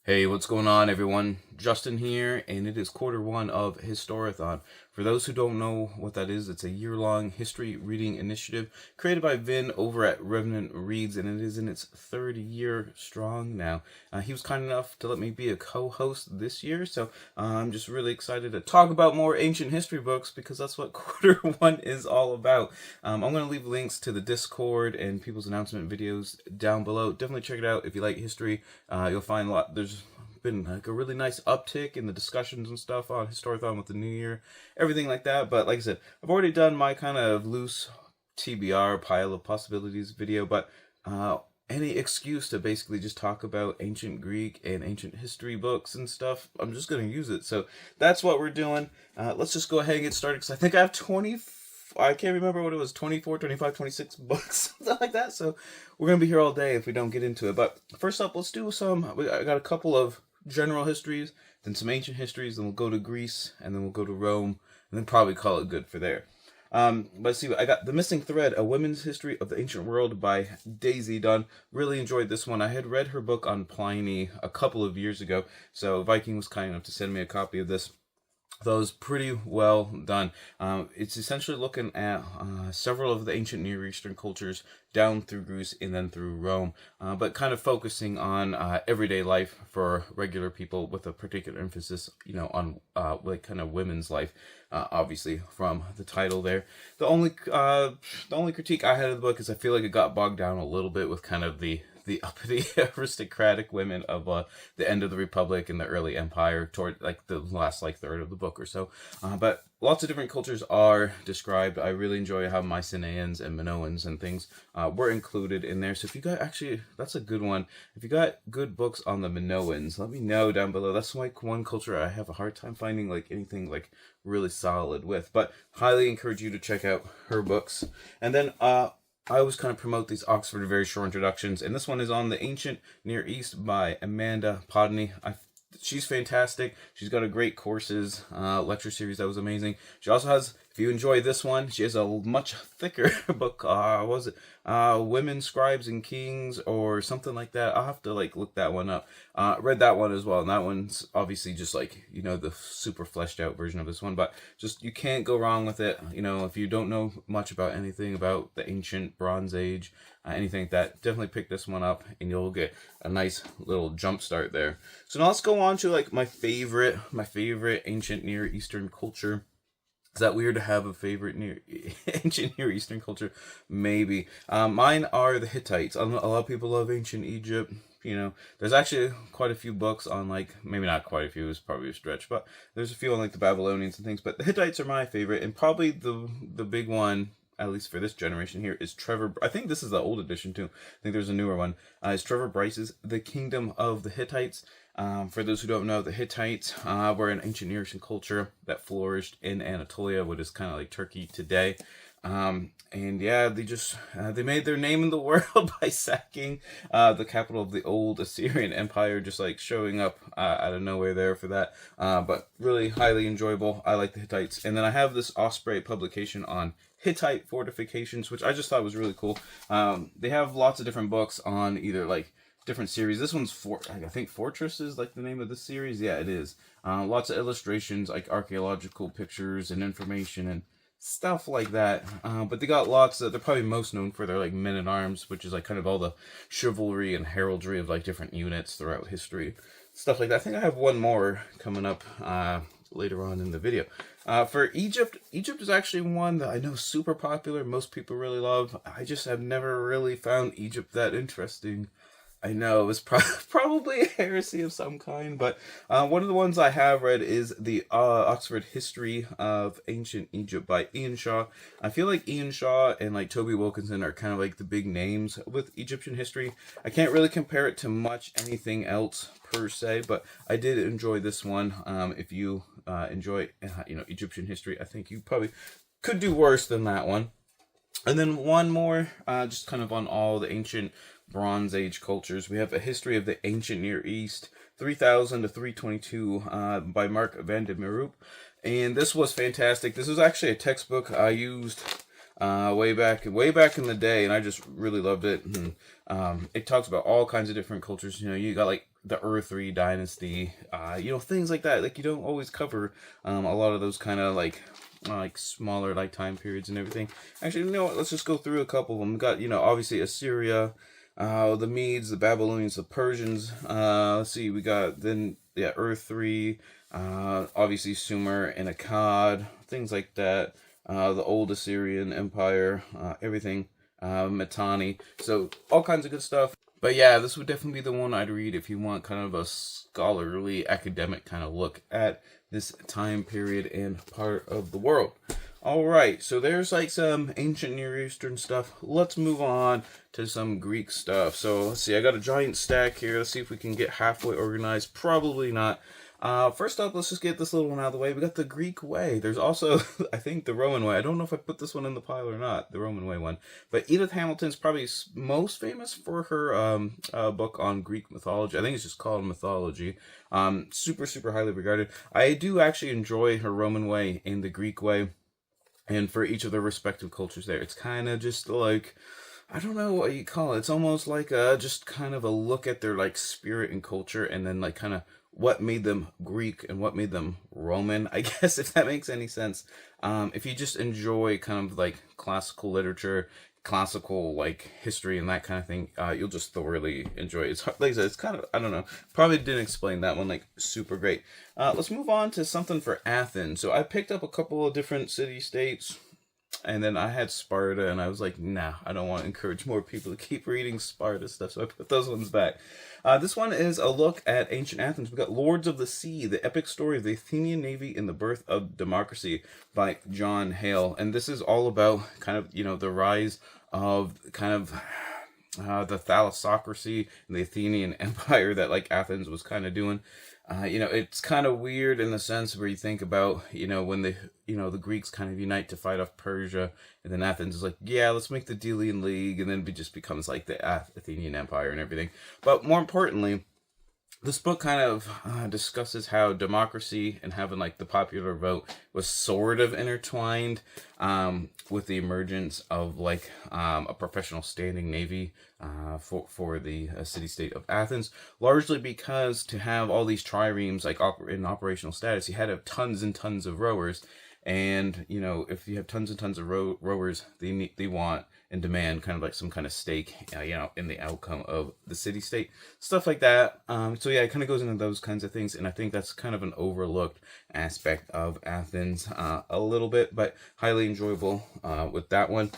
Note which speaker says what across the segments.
Speaker 1: Hey, what's going on, everyone? Justin here, and it is quarter one of Historathon. For those who don't know what that is, it's a year-long history reading initiative created by Vin over at Revenant Reads, and it is in its third year strong now. He was kind enough to let me be a co-host this year, so I'm just really excited to talk about more ancient history books because that's what quarter one is all about. I'm going to leave links to the Discord and people's announcement videos down below. Definitely check it out if you like history. You'll find a lot. There's been like a really nice uptick in the discussions and stuff on Historathon with the new year, everything like that. But like I said, I've already done my kind of loose TBR pile of possibilities video, but any excuse to basically just talk about ancient Greek and ancient history books and stuff, I'm just going to use it. So that's what we're doing. Let's just go ahead and get started because I think I have 20. I can't remember what it was, 24, 25, 26 books, something like that. So we're going to be here all day if we don't get into it. But first up, let's do I got a couple of general histories, then some ancient histories, then we'll go to Greece, and then we'll go to Rome, and then probably call it good for there. But see, I got The Missing Thread, A Women's History of the Ancient World by Daisy Dunn. Really enjoyed this one. I had read her book on Pliny a couple of years ago, so Viking was kind enough to send me a copy of this. That was pretty well done. It's essentially looking at several of the ancient Near Eastern cultures down through Greece and then through Rome, but kind of focusing on everyday life for regular people with a particular emphasis, on like kind of women's life, obviously from the title there. The only critique I had of the book is I feel like it got bogged down a little bit with kind of the uppity aristocratic women of the end of the Republic and the early Empire toward like the last third of the book or so. But lots of different cultures are described. I really enjoy how Mycenaeans and Minoans and things were included in there. So if you got that's a good one. If you got good books on the Minoans, let me know down below. That's like one culture I have a hard time finding like anything like really solid with. But highly encourage you to check out her books. And then I always kind of promote these Oxford very short introductions, and this one is on the Ancient Near East by Amanda Podney. She's fantastic. She's got a great courses lecture series that was amazing. She also has, if you enjoy this one, she has a much thicker book. Was it Women, Scribes, and Kings or something like that? I'll have to look that one up. Read that one as well, and that one's obviously just the super fleshed out version of this one, but just you can't go wrong with it. If you don't know much about anything about the ancient Bronze Age, anything like that, definitely pick this one up and you'll get a nice little jump start there. So now let's go on to my favorite ancient Near Eastern culture. Is that weird to have a favorite ancient Near Eastern culture? Maybe. Mine are the Hittites. A lot of people love ancient Egypt. There's actually quite a few books on maybe not quite a few, it's probably a stretch, but there's a few on the Babylonians and things. But the Hittites are my favorite, and probably the big one, at least for this generation here, is Trevor. I think this is the old edition too. I think there's a newer one. Is Trevor Bryce's The Kingdom of the Hittites. For those who don't know, the Hittites were an ancient Near Eastern culture that flourished in Anatolia, what is kind of like Turkey today. And yeah, they made their name in the world by sacking the capital of the old Assyrian Empire, just showing up out of nowhere there for that. But really highly enjoyable. I like the Hittites. And then I have this Osprey publication on Hittite fortifications, which I just thought was really cool. They have lots of different books on either different series. This one's I think Fortress is the name of this series. Yeah, it is. Lots of illustrations, archaeological pictures and information and stuff like that. But they got lots of, they're probably most known for their men-at-arms, which is kind of all the chivalry and heraldry of different units throughout history. Stuff like that. I think I have one more coming up later on in the video. For Egypt is actually one that I know is super popular. Most people really love. I just have never really found Egypt that interesting. I know it's probably a heresy of some kind, but one of the ones I have read is the Oxford History of Ancient Egypt by Ian Shaw. I feel like Ian Shaw and Toby Wilkinson are kind of the big names with Egyptian history. I can't really compare it to much anything else per se, but I did enjoy this one. If you enjoy Egyptian history, I think you probably could do worse than that one. And then one more, just kind of on all the ancient Bronze Age cultures. We have A History of the Ancient Near East, 3000 to 322 by Mark van de Meerup. And this was fantastic. This was actually a textbook I used way back in the day, and I just really loved it. And it talks about all kinds of different cultures. You got the Earthry dynasty, things like that. Like, you don't always cover a lot of those kind of like smaller like time periods and everything. Actually, you know what? Let's just go through a couple of them. We got, obviously Assyria, the Medes, the Babylonians, the Persians. Let's see, we got then Earthry, obviously Sumer and Akkad, things like that. The old Assyrian Empire, everything. Mitanni. So all kinds of good stuff. But yeah, this would definitely be the one I'd read if you want kind of a scholarly, academic kind of look at this time period and part of the world. Alright, so there's like some ancient Near Eastern stuff. Let's move on to some Greek stuff. So let's see, I got a giant stack here. Let's see if we can get halfway organized. Probably not. First up, let's just get this little one out of the way. We got the Greek way. There's also, I think, the Roman way. I don't know if I put this one in the pile or not, the Roman way one. But Edith Hamilton's probably most famous for her book on Greek mythology. I think it's just called Mythology. Super, super highly regarded. I do actually enjoy her Roman way and the Greek way. And for each of their respective cultures there, it's kind of just like, I don't know what you call it. It's almost like just kind of a look at their like spirit and culture, and then like kind of what made them Greek and what made them Roman, I guess, if that makes any sense. If you just enjoy kind of like classical literature, classical like history and that kind of thing, you'll just thoroughly enjoy it. It's hard, like I said, it's kind of, I don't know, probably didn't explain that one like super great. Let's move on to something for Athens. So I picked up a couple of different city-states, and then I had Sparta, and I was like, nah, I don't want to encourage more people to keep reading Sparta stuff, so I put those ones back. This one is a look at ancient Athens. We got Lords of the Sea, the epic story of the Athenian navy and the birth of democracy by John Hale. And this is all about kind of, the rise of kind of the thalassocracy and the Athenian empire that like Athens was kind of doing. It's kind of weird in the sense where you think about, when the Greeks kind of unite to fight off Persia, and then Athens is like, yeah, let's make the Delian League, and then it just becomes like the Athenian Empire and everything. But more importantly, this book kind of discusses how democracy and having like the popular vote was sort of intertwined with the emergence of like a professional standing navy for the city-state of Athens, largely because to have all these triremes like in operational status, you had to have tons and tons of rowers. And, if you have tons and tons of rowers, they want and demand kind of like some kind of stake, in the outcome of the city-state, stuff like that. So yeah, it kind of goes into those kinds of things, and I think that's kind of an overlooked aspect of Athens a little bit, but highly enjoyable with that one.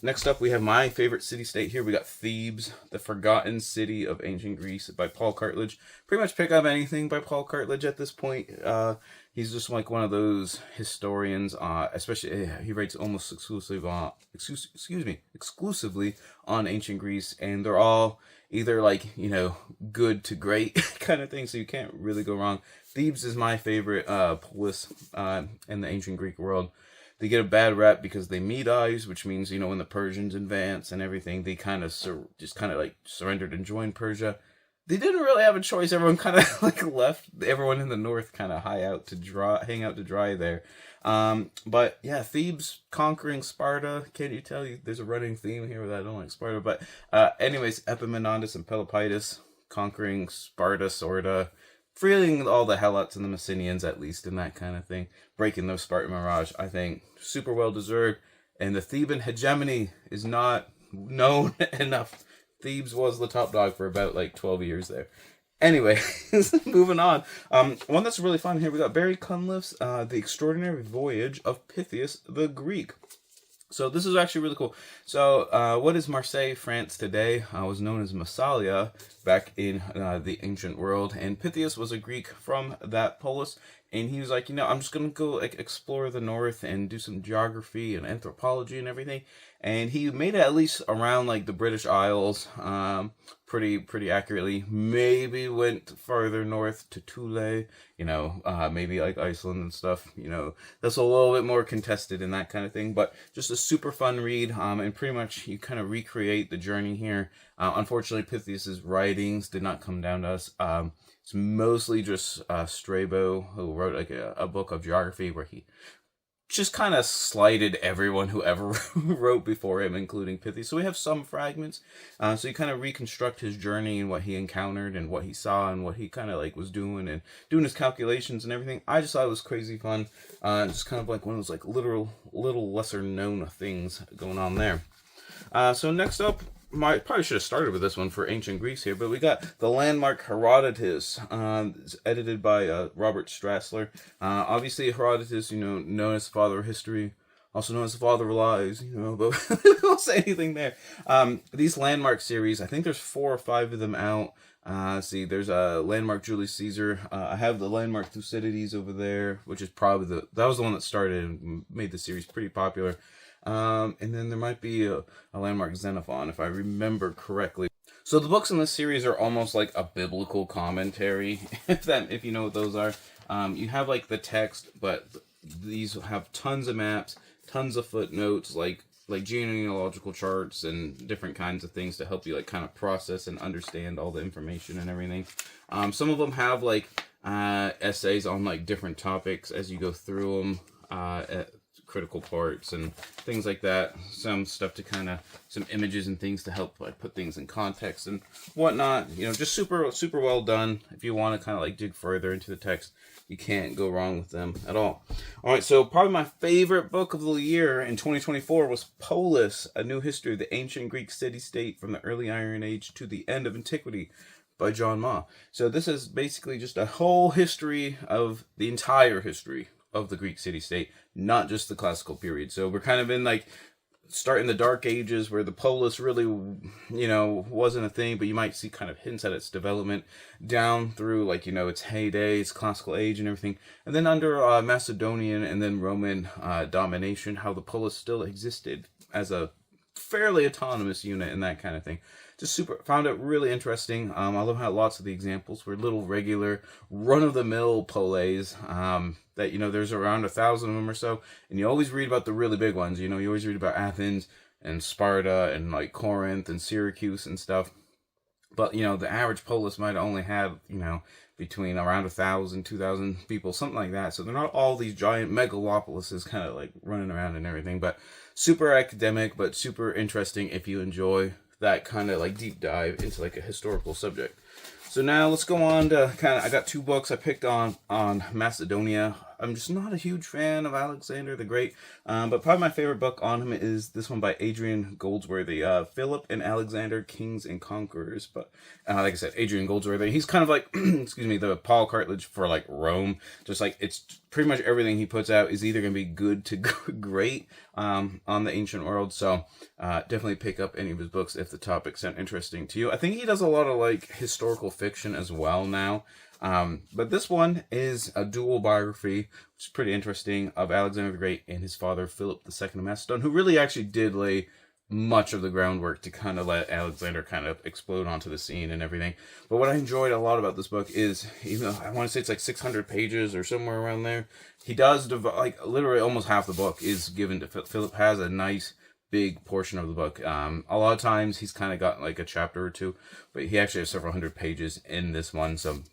Speaker 1: Next up, we have my favorite city-state here. We got Thebes, the forgotten city of ancient Greece by Paul Cartledge. Pretty much pick up anything by Paul Cartledge at this point. He's just like one of those historians, especially he writes almost exclusively on ancient Greece, and they're all either like, good to great kind of thing, so you can't really go wrong. Thebes is my favorite polis in the ancient Greek world. They get a bad rap because they Medize, which means, when the Persians advance and everything, they kind of just kind of like surrendered and joined Persia. They didn't really have a choice. Everyone kind of like left everyone in the north kind of hang out to dry there. But yeah, Thebes conquering Sparta. Can't you tell? There's a running theme here that I don't like Sparta. But anyways, Epaminondas and Pelopidas conquering Sparta, sorta. Freeing all the Helots and the Messenians, at least, and that kind of thing. Breaking their Spartan mirage, I think, super well deserved. And the Theban hegemony is not known enough. Thebes was the top dog for about like 12 years there. Anyway, moving on. One that's really fun here, we got Barry Cunliffe's The Extraordinary Voyage of Pis the Greek. So this is actually really cool. So what is Marseille, France today? Was known as Massalia back in the ancient world. And Pythias was a Greek from that Polus. And he was like, I'm just going to go explore the north and do some geography and anthropology and everything. And he made it at least around like the British Isles pretty accurately. Maybe went farther north to Thule, maybe like Iceland and stuff. That's a little bit more contested and that kind of thing. But just a straight fun read, and pretty much you kind of recreate the journey here. Unfortunately, Pythias's writings did not come down to us. It's mostly just Strabo, who wrote like a book of geography where he just kind of slighted everyone who ever wrote before him, including Pythias. So we have some fragments. So you kind of reconstruct his journey and what he encountered and what he saw and what he kind of like was doing and doing his calculations and everything. I just thought it was crazy fun. Just kind of like one of those like little lesser known things going on there. So next up, I probably should have started with this one for ancient Greece here, but we got the landmark Herodotus. It's edited by Robert Strassler. Obviously, Herodotus, known as the father of history, also known as the father of lies, but we won't say anything there. These landmark series, I think there's 4 or 5 of them out. See, there's a landmark Julius Caesar. I have the landmark Thucydides over there, which is probably that was the one that started and made the series pretty popular. And then there might be a landmark Xenophon, if I remember correctly. So the books in this series are almost like a biblical commentary, if you know what those are. You have like the text, but these have tons of maps, tons of footnotes, like genealogical charts and different kinds of things to help you like kind of process and understand all the information and everything. Some of them have like essays on like different topics as you go through them. Critical parts and things like that. Some stuff to kind of some images and things to help like put things in context and whatnot. Just super well done. If you want to kind of like dig further into the text, you can't go wrong with them at all. All right, so probably my favorite book of the year in 2024 was Polus, A New History of the Ancient Greek City-State from the Early Iron Age to the End of Antiquity by John Ma. So this is basically just a whole history of the entire history of the Greek city-state, not just the classical period. So we're kind of in like starting the Dark Ages where the polis really, wasn't a thing, but you might see kind of hints at its development down through like, its heyday, its classical age and everything. And then under Macedonian and then Roman domination, how the polis still existed as a fairly autonomous unit and that kind of thing. Just found it really interesting. I love how lots of the examples were little regular run-of-the-mill polis that, there's around 1,000 of them or so. And you always read about the really big ones. You always read about Athens and Sparta and like Corinth and Syracuse and stuff. But, the average polis might only have, between around 1,000, 2,000 people, something like that. So they're not all these giant megalopolises kind of like running around and everything. But super academic, but super interesting if you enjoy that kind of like deep dive into like a historical subject. So now let's go on to I got 2 books I picked on Macedonia. I'm just not a huge fan of Alexander the Great, but probably my favorite book on him is this one by Adrian Goldsworthy, Philip and Alexander, Kings and Conquerors. But like I said, Adrian Goldsworthy, he's kind of like, the Paul Cartledge for like Rome. Just like it's pretty much everything he puts out is either going to be good to great on the ancient world. So definitely pick up any of his books if the topics sound interesting to you. I think he does a lot of like historical fiction as well now. But this one is a dual biography, which is pretty interesting, of Alexander the Great and his father, Philip II of Macedon, who really actually did lay much of the groundwork to kind of let Alexander kind of explode onto the scene and everything. But what I enjoyed a lot about this book is, even though I want to say it's like 600 pages or somewhere around there, he does, like literally almost half the book is given to Philip. Has a nice big portion of the book. A lot of times he's kind of got like a chapter or two, but he actually has several hundred pages in this one, so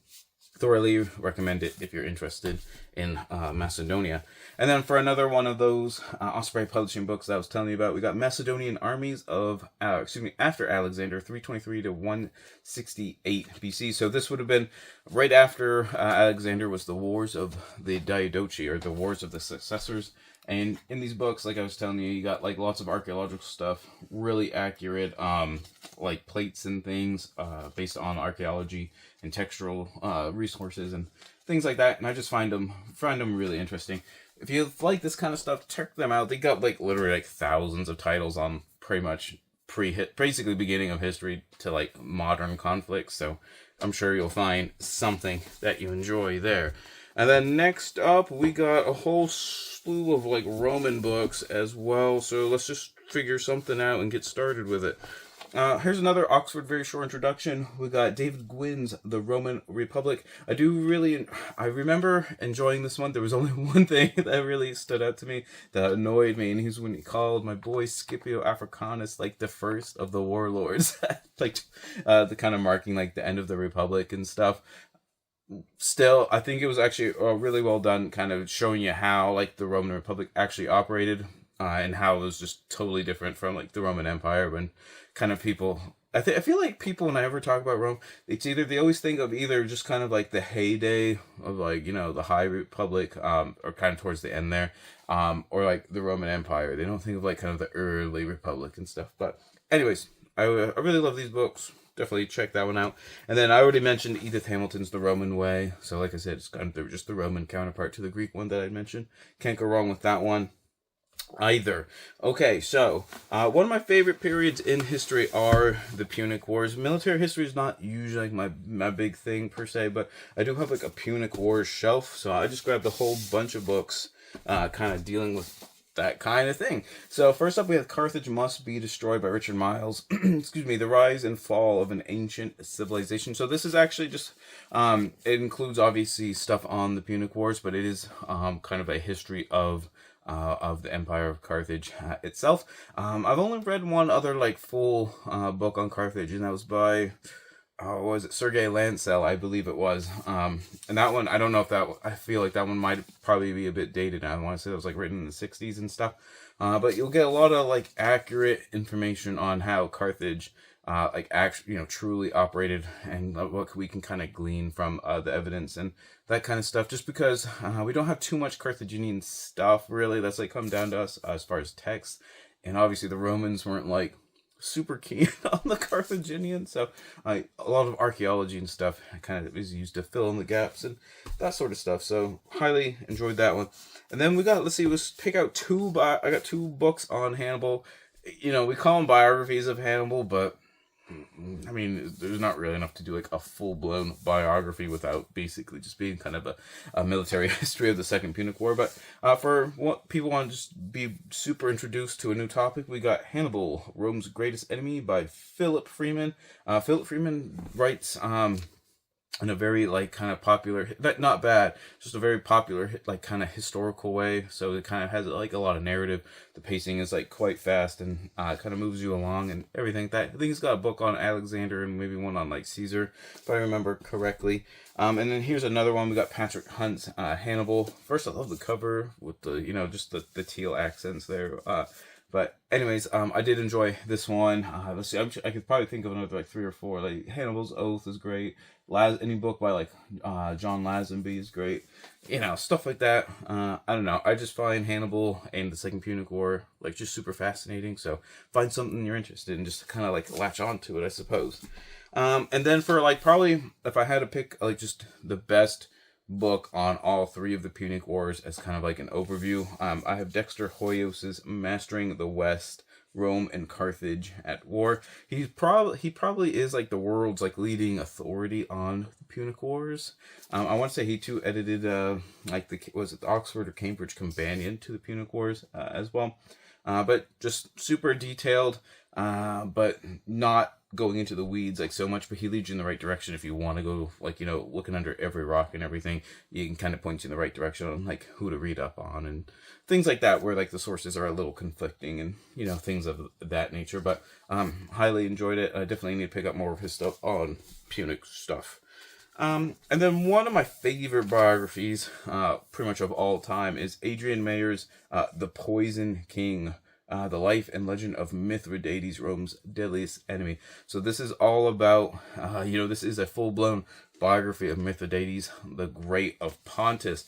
Speaker 1: thoroughly recommend it if you're interested in Macedonia. And then for another one of those Osprey Publishing books that I was telling you about, we got Macedonian Armies of, after Alexander, 323 to 168 BC. So this would have been right after Alexander was the Wars of the Diadochi, or the Wars of the Successors. And in these books, like I was telling you, you got like lots of archaeological stuff, really accurate, like plates and things based on archaeology and textual resources and things like that. And I just find them really interesting. If you like this kind of stuff, check them out. They got like literally like thousands of titles on pretty much basically beginning of history to like modern conflicts. So I'm sure you'll find something that you enjoy there. And then next up, we got a whole slew of like Roman books as well. So let's just figure something out and get started with it. Here's another Oxford very short introduction. We got David Gwynn's The Roman Republic. I remember enjoying this one. There was only one thing that really stood out to me that annoyed me, and he's when he called my boy Scipio Africanus like the first of the warlords, like the kind of marking like the end of the Republic and stuff. still, I think it was actually really well done, kind of showing you how like the Roman Republic actually operated, and how it was just totally different from like the Roman Empire. When kind of people, I feel like people when I ever talk about Rome, it's either they always think of either just kind of like the heyday of like the High Republic, or kind of towards the end there, or like the Roman Empire. They don't think of like kind of the early Republic and stuff. But anyways, I really love these books. Definitely check that one out. And then I already mentioned Edith Hamilton's The Roman Way. So like I said, it's kind of just the Roman counterpart to the Greek one that I mentioned. Can't go wrong with that one either. Okay, so one of my favorite periods in history are the Punic Wars. Military history is not usually like my big thing per se, but I do have like a Punic Wars shelf. So I just grabbed a whole bunch of books kind of dealing with that kind of thing. So first up, we have Carthage Must Be Destroyed by Richard Miles. Excuse me, The Rise and Fall of an Ancient Civilization. So this is actually just, it includes obviously stuff on the Punic Wars, but it is kind of a history of the Empire of Carthage itself. I've only read one other like full book on Carthage, and that was by was it Sergei Lancel, I believe it was. And that one, I don't know if I feel like that one might probably be a bit dated. I want to say that was like written in the 60s and stuff. But you'll get a lot of like accurate information on how Carthage like actually, truly operated, and what we can kind of glean from the evidence and that kind of stuff. Just because we don't have too much Carthaginian stuff really that's like come down to us as far as text, and obviously the Romans weren't like super keen on the Carthaginians, so a lot of archaeology and stuff kind of is used to fill in the gaps and that sort of stuff. So highly enjoyed that one. And then let's pick out I got two books on Hannibal. We call them biographies of Hannibal, but I mean, there's not really enough to do like a full-blown biography without basically just being kind of a military history of the Second Punic War. But for what people want to just be super introduced to a new topic, we got Hannibal, Rome's Greatest Enemy by Philip Freeman. Philip Freeman writes in a very like kind of popular, not bad, just a very popular like kind of historical way. So it kind of has like a lot of narrative. The pacing is like quite fast and kind of moves you along and everything. I think he's got a book on Alexander and maybe one on like Caesar, if I remember correctly. And then here's another one. We got Patrick Hunt's Hannibal. First, I love the cover with the just the teal accents there. But anyways, I did enjoy this one. Let's see, I could probably think of another like 3 or 4. Like Hannibal's Oath is great. Any book by like John Lazenby is great. Stuff like that. I don't know. I just find Hannibal and the Second Punic War like just super fascinating. So find something you're interested in, just kind of like latch onto it, I suppose. And then for like probably if I had to pick like just the best book on all 3 of the Punic Wars as kind of like an overview, I have Dexter Hoyos's Mastering the West, Rome and Carthage at War. He probably is like the world's like leading authority on the Punic Wars. I want to say he too edited like was it the Oxford or Cambridge Companion to the Punic Wars as well. But just super detailed, but not going into the weeds like so much, but he leads you in the right direction. If you want to go like looking under every rock and everything, you can kind of point you in the right direction on like who to read up on and things like that, where like the sources are a little conflicting and things of that nature. But highly enjoyed it. I definitely need to pick up more of his stuff on Punic stuff. And then one of my favorite biographies pretty much of all time is Adrian Mayer's The Poison King, the life and legend of Mithridates, Rome's deadliest enemy. So this is all about, this is a full-blown biography of Mithridates, the Great of Pontus.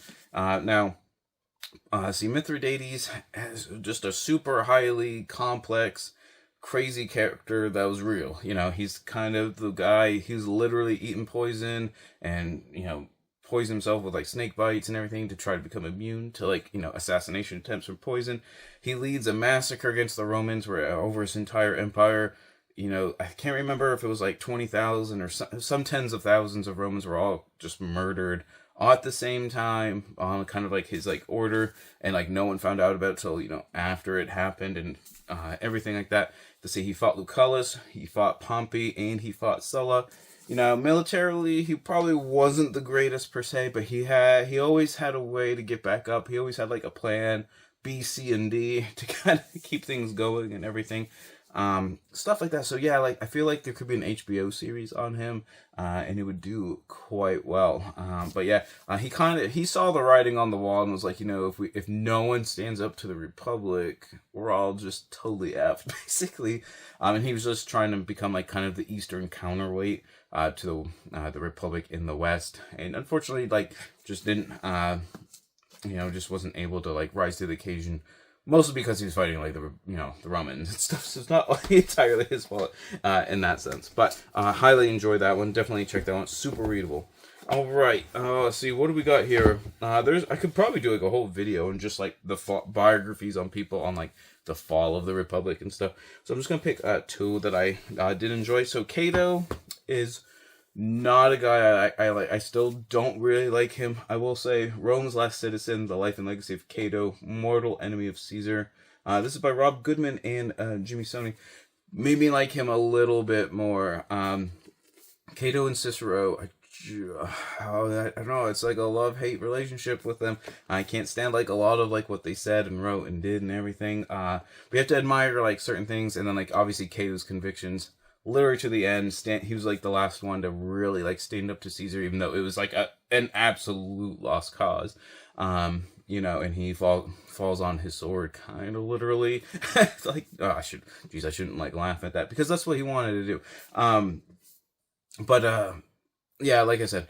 Speaker 1: Mithridates is just a super highly complex, crazy character that was real. He's kind of the guy, he's literally eating poison and, poison himself with like snake bites and everything to try to become immune to like assassination attempts from poison. He leads a massacre against the Romans where over his entire empire, I can't remember if it was like 20,000 or some tens of thousands of Romans were all just murdered all at the same time on kind of like his like order, and like no one found out about it till after it happened and everything like that. To see, he fought Lucullus, he fought Pompey, and he fought Sulla. Militarily, he probably wasn't the greatest per se, but he always had a way to get back up. He always had like a plan B, C, and D to kind of keep things going and everything. stuff like that. So yeah, like I feel like there could be an HBO series on him, and it would do quite well. But yeah, he saw the writing on the wall and was like, if no one stands up to the Republic, we're all just totally effed, basically. And he was just trying to become like kind of the Eastern counterweight to the Republic in the West, and unfortunately, like just didn't, just wasn't able to like rise to the occasion. Mostly because he was fighting like the Romans and stuff, so it's not like entirely his fault in that sense. But highly enjoyed that one. Definitely check that one. Super readable. All right. Let's see. What do we got here? I could probably do like a whole video and just like the biographies on people on like the fall of the Republic and stuff. So I'm just gonna pick two that I did enjoy. So Cato is not a guy I like. I still don't really like him. I will say Rome's Last Citizen, The Life and Legacy of Cato, Mortal Enemy of Caesar. This is by Rob Goodman and Jimmy Stoney. Made me like him a little bit more. Cato and Cicero, I don't know, it's like a love-hate relationship with them. I can't stand like a lot of like what they said and wrote and did and everything. We have to admire like certain things, and then like obviously Cato's convictions. Literally to the end, he was like the last one to really like stand up to Caesar, even though it was like an absolute lost cause. And he falls on his sword, kind of literally. Like, I shouldn't like laugh at that because that's what he wanted to do. Yeah, like I said,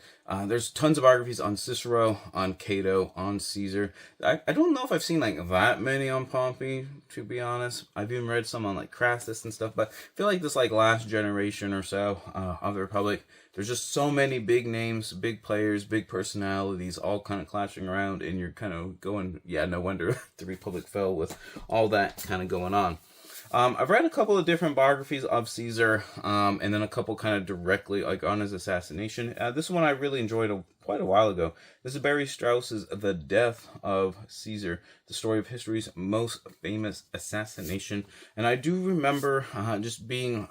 Speaker 1: there's tons of biographies on Cicero, on Cato, on Caesar. I don't know if I've seen like that many on Pompey, to be honest. I've even read some on like Crassus and stuff, but I feel like this like last generation or so of the Republic, there's just so many big names, big players, big personalities, all kind of clashing around, and you're kind of going, yeah, no wonder the Republic fell with all that kind of going on. I've read a couple of different biographies of Caesar, and then a couple kind of directly like on his assassination. This one I really enjoyed quite a while ago. This is Barry Strauss's The Death of Caesar, the story of history's most famous assassination. And I do remember just being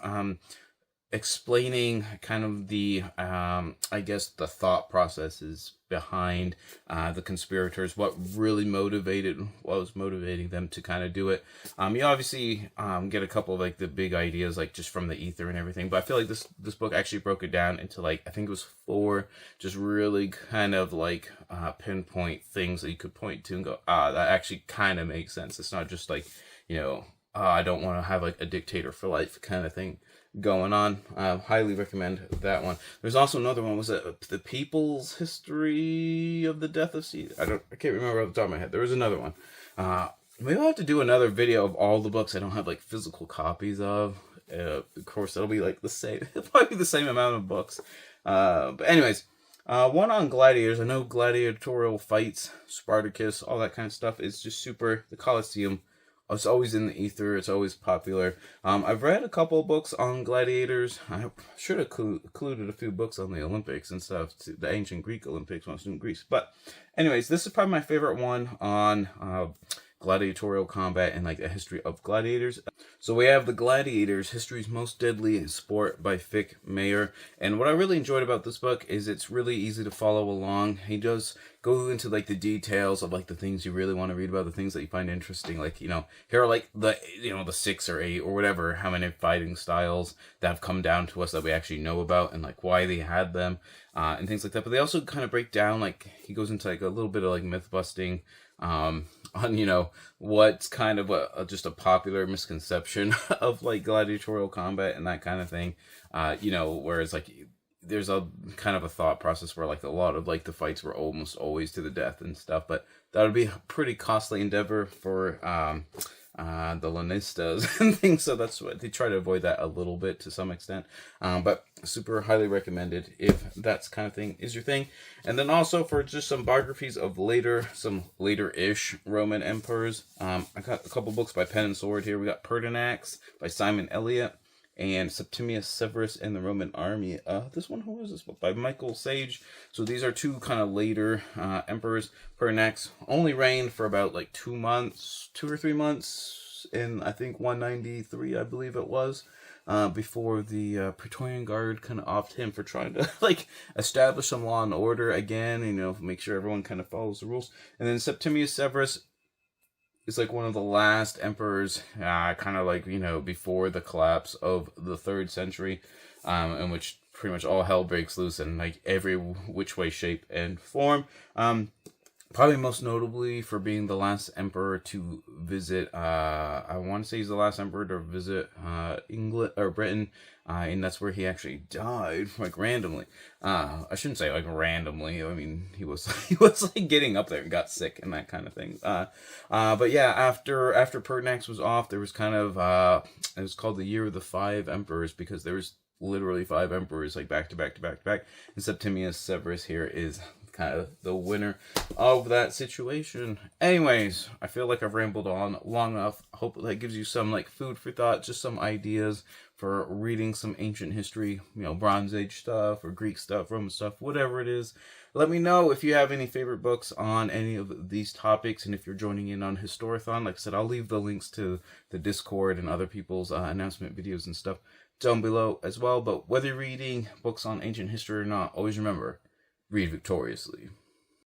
Speaker 1: explaining kind of the the thought processes behind the conspirators, what was motivating them to kind of do it. You obviously get a couple of like the big ideas like just from the ether and everything, but I feel like this book actually broke it down into like I think it was 4 just really kind of like pinpoint things that you could point to and go, that actually kind of makes sense. It's not just like I don't want to have like a dictator for life kind of thing going on. Highly recommend that one. There's also another one. Was it The People's History of the Death of Caesar? I can't remember off the top of my head. There was another one. Maybe I'll have to do another video of all the books I don't have like physical copies of. Of course, it'll be like the same. It'll probably be the same amount of books. But anyways, one on gladiators. I know gladiatorial fights, Spartacus, all that kind of stuff is just super. The Colosseum. It's always in the ether. It's always popular. I've read a couple of books on gladiators. I should have included a few books on the Olympics and stuff, the ancient Greek Olympics when I was in Greece. But anyways, this is probably my favorite one on gladiatorial combat and like the history of gladiators. So we have The Gladiators, History's Most Deadly Sport by Fick Mayer. And what I really enjoyed about this book is it's really easy to follow along. He does go into like the details of like the things you really want to read about, the things that you find interesting. Like, here are like the 6 or 8 or whatever, how many fighting styles that have come down to us that we actually know about and like why they had them and things like that. But they also kind of break down, like he goes into like a little bit of like myth busting on what's kind of just a popular misconception of like gladiatorial combat and that kind of thing. Whereas like there's a kind of a thought process where like a lot of like the fights were almost always to the death and stuff, but that would be a pretty costly endeavor for the Lanistas and things, so that's what they try to avoid that a little bit to some extent. But super highly recommended if that's kind of thing is your thing. And then also for just some biographies of some later-ish Roman emperors, I got a couple books by Pen and Sword here. We got Pertinax by Simon Elliott and Septimus Severus and the Roman Army. This one, who is this book? By Michael Sage. So these are 2 kind of later emperors. Pertinax only reigned for about like 2 or 3 months in, I think, 193, I believe it was, before the Praetorian Guard kind of offed him for trying to like establish some law and order again, make sure everyone kind of follows the rules. And then Septimius Severus is like one of the last emperors, kind of like, before the collapse of the 3rd century, in which pretty much all hell breaks loose in like every which way, shape, and form. Probably most notably for being the last emperor to visit, I want to say he's the last emperor to visit England or Britain, and that's where he actually died, like randomly. I shouldn't say like randomly. I mean, he was like getting up there and got sick and that kind of thing. But yeah, after Pertinax was off, there was kind of it was called the Year of the 5 Emperors, because there was literally 5 emperors like back to back to back to back, and Septimus Severus here is kind of the winner of that situation. Anyways, I feel like I've rambled on long enough. I hope that gives you some like food for thought, just some ideas for reading some ancient history, Bronze Age stuff or Greek stuff, Roman stuff, whatever it is. Let me know if you have any favorite books on any of these topics, and if you're joining in on Historathon. Like I said, I'll leave the links to the Discord and other people's announcement videos and stuff down below as well. But whether you're reading books on ancient history or not, always remember, read victoriously.